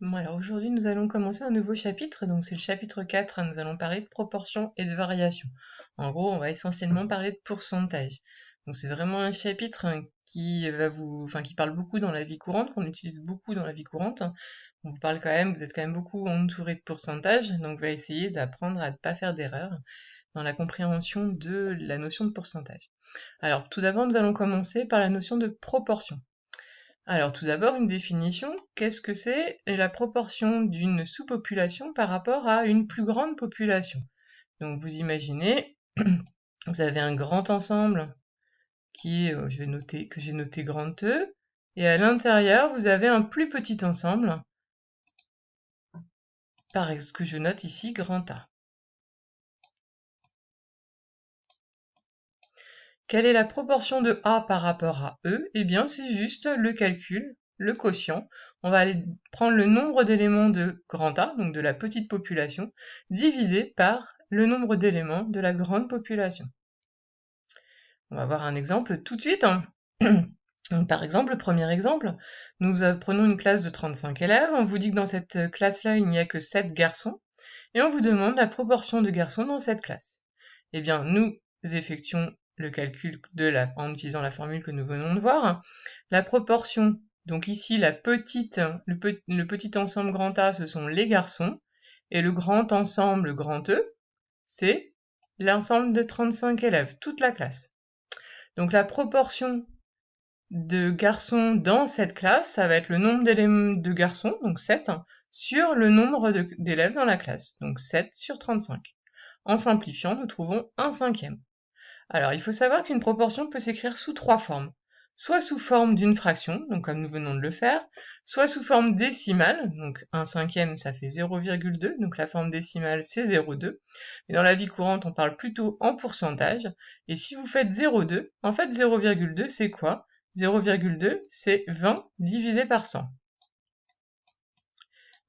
Bon, alors aujourd'hui, nous allons commencer un nouveau chapitre, donc c'est le chapitre 4, nous allons parler de proportion et de variation. En gros, on va essentiellement parler de pourcentage. Donc c'est vraiment un chapitre qui qui parle beaucoup dans la vie courante, qu'on utilise beaucoup dans la vie courante. On vous parle quand même, vous êtes quand même beaucoup entouré de pourcentage, donc on va essayer d'apprendre à ne pas faire d'erreur dans la compréhension de la notion de pourcentage. Alors tout d'abord, nous allons commencer par la notion de proportion. Alors tout d'abord, une définition, qu'est-ce que c'est la proportion d'une sous-population par rapport à une plus grande population? Donc vous imaginez, vous avez un grand ensemble qui est, que j'ai noté grand E, et à l'intérieur, vous avez un plus petit ensemble, ce que je note ici grand A. Quelle est la proportion de A par rapport à E? Eh bien, c'est juste le calcul, le quotient. On va aller prendre le nombre d'éléments de grand A, donc de la petite population, divisé par le nombre d'éléments de la grande population. On va voir un exemple tout de suite. Donc, par exemple, le premier exemple, nous prenons une classe de 35 élèves. On vous dit que dans cette classe-là, il n'y a que 7 garçons. Et on vous demande la proportion de garçons dans cette classe. Eh bien, nous effectuons le calcul en utilisant la formule que nous venons de voir. La proportion, donc ici, le petit ensemble grand A, ce sont les garçons, et le grand ensemble grand E, c'est l'ensemble de 35 élèves, toute la classe. Donc la proportion de garçons dans cette classe, ça va être le nombre de garçons, donc 7, sur le nombre d'élèves dans la classe, donc 7 sur 35. En simplifiant, nous trouvons un cinquième. Alors, il faut savoir qu'une proportion peut s'écrire sous 3 formes. Soit sous forme d'une fraction, donc comme nous venons de le faire, soit sous forme décimale, donc un cinquième ça fait 0,2, donc la forme décimale c'est 0,2. Mais dans la vie courante, on parle plutôt en pourcentage, et si vous faites 0,2, en fait 0,2 c'est quoi? 0,2 c'est 20 divisé par 100.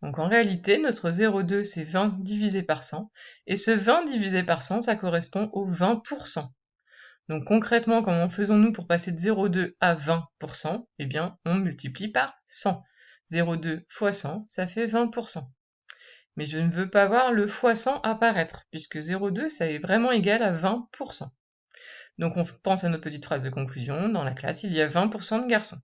Donc en réalité, notre 0,2 c'est 20 divisé par 100, et ce 20 divisé par 100, ça correspond au 20%. Donc concrètement, comment faisons-nous pour passer de 0,2 à 20%? Eh bien, on multiplie par 100. 0,2 fois 100, ça fait 20%. Mais je ne veux pas voir le fois 100 apparaître, puisque 0,2, ça est vraiment égal à 20%. Donc on pense à notre petite phrase de conclusion. Dans la classe, il y a 20% de garçons.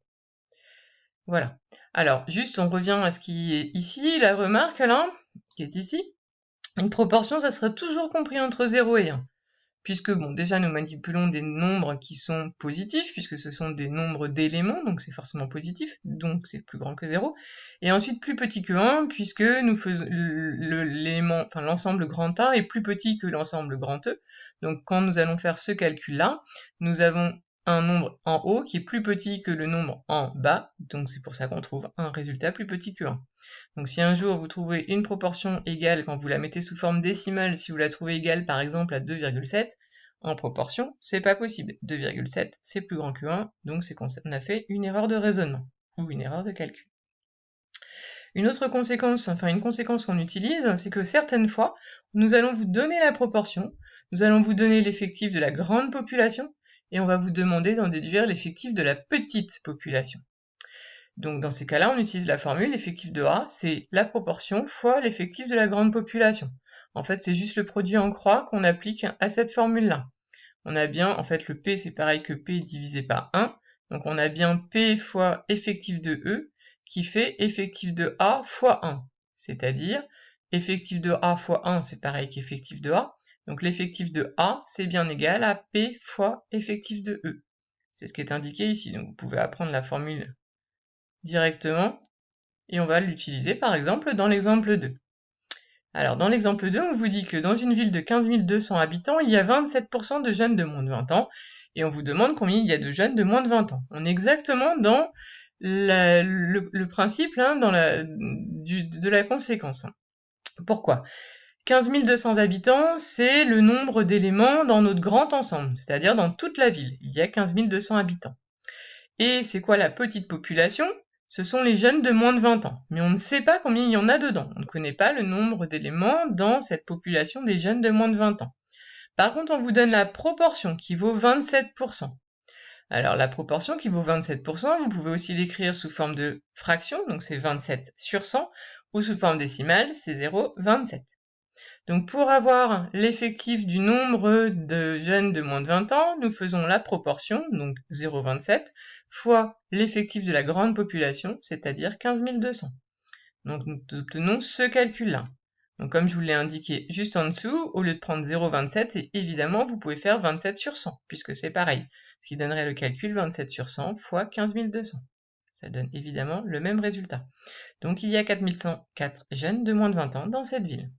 Voilà. Alors, juste, on revient à ce qui est ici, la remarque là, qui est ici. Une proportion, ça sera toujours compris entre 0 et 1. Puisque, bon, déjà, nous manipulons des nombres qui sont positifs, puisque ce sont des nombres d'éléments, donc c'est forcément positif, donc c'est plus grand que 0. Et ensuite, plus petit que 1, puisque nous faisons l'ensemble grand A est plus petit que l'ensemble grand E. Donc, quand nous allons faire ce calcul-là, nous avons un nombre en haut qui est plus petit que le nombre en bas, donc c'est pour ça qu'on trouve un résultat plus petit que 1. Donc si un jour vous trouvez une proportion égale, quand vous la mettez sous forme décimale, si vous la trouvez égale par exemple à 2,7, en proportion, c'est pas possible. 2,7 c'est plus grand que 1, donc c'est qu'on a fait une erreur de raisonnement, ou une erreur de calcul. Une autre conséquence, une conséquence qu'on utilise, c'est que certaines fois, nous allons vous donner la proportion, nous allons vous donner l'effectif de la grande population, et on va vous demander d'en déduire l'effectif de la petite population. Donc dans ces cas-là, on utilise la formule l'effectif de A, c'est la proportion fois l'effectif de la grande population. En fait, c'est juste le produit en croix qu'on applique à cette formule-là. On a bien, en fait, le P c'est pareil que P divisé par 1, donc on a bien P fois effectif de E qui fait effectif de A fois 1, c'est-à-dire effectif de A fois 1 c'est pareil qu'effectif de A, donc l'effectif de A c'est bien égal à P fois effectif de E. C'est ce qui est indiqué ici, donc vous pouvez apprendre la formule directement et on va l'utiliser par exemple dans l'exemple 2. Alors dans l'exemple 2, on vous dit que dans une ville de 15 200 habitants, il y a 27% de jeunes de moins de 20 ans et on vous demande combien il y a de jeunes de moins de 20 ans. On est exactement dans le principe de la conséquence. Pourquoi? 15 200 habitants, c'est le nombre d'éléments dans notre grand ensemble, c'est-à-dire dans toute la ville. Il y a 15 200 habitants. Et c'est quoi la petite population? Ce sont les jeunes de moins de 20 ans. Mais on ne sait pas combien il y en a dedans. On ne connaît pas le nombre d'éléments dans cette population des jeunes de moins de 20 ans. Par contre, on vous donne la proportion qui vaut 27%. Alors la proportion qui vaut 27%, vous pouvez aussi l'écrire sous forme de fraction, donc c'est 27 sur 100, ou sous forme décimale, c'est 0,27. Donc pour avoir l'effectif du nombre de jeunes de moins de 20 ans, nous faisons la proportion, donc 0,27, fois l'effectif de la grande population, c'est-à-dire 15 200. Donc nous obtenons ce calcul-là. Donc comme je vous l'ai indiqué juste en dessous, au lieu de prendre 0,27, et évidemment vous pouvez faire 27 sur 100, puisque c'est pareil, ce qui donnerait le calcul 27 sur 100 fois 15 200. Ça donne évidemment le même résultat. Donc il y a 4104 jeunes de moins de 20 ans dans cette ville.